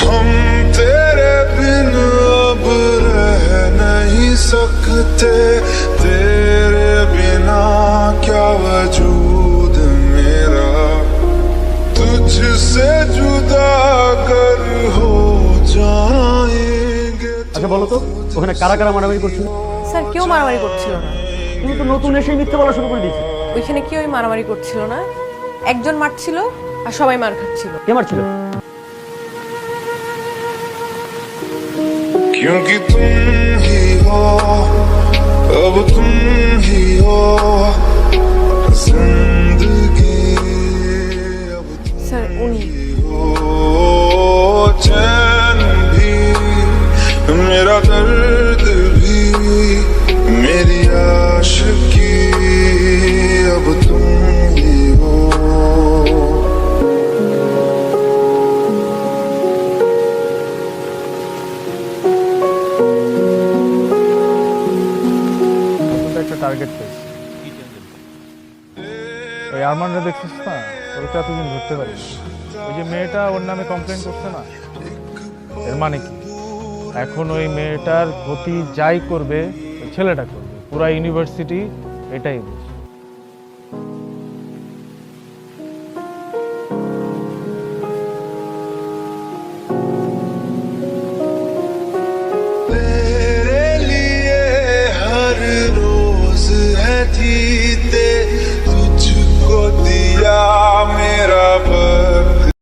हम तेरे बिन अब रह नहीं सकते, तेरे बिना क्या वजूद मेरा, तुझसे जुदा कर हो जाएंगे। আচ্ছা বলো তো ওখানে কারা কারা মারামারি করছিল? স্যার কেউ মারামারি করছিল না। তুমি তো নতুন এসে মিথ্যে বলা শুরু করে দিয়েছো। ওইখানে কেউই মারামারি করছিল না, একজন মারছিল আর সবাই মার খাচ্ছিল। কে মারছিল? क्योंकि तुम ही हो, अब तुम ही हो जिंदगी, अब तुम স্যার উনি हो चैन भी, मेरा दर्द भी, मेरी आशिकी, अब तुम ही हो। একটা টার্গেট পেয়েছি। ওই আরমানরা দেখছিস না, ওটা এতদিন ধরতে পারিস। ওই যে মেয়েটা ওর নামে কমপ্লেন করছে না, এর মানে কি এখন ওই মেয়েটার ক্ষতি যাই করবে ওই ছেলেটা করবে, পুরা ইউনিভার্সিটি এটাই বুঝে। तेरे लिए हर रोज है जीते, तुझको दिया मेरा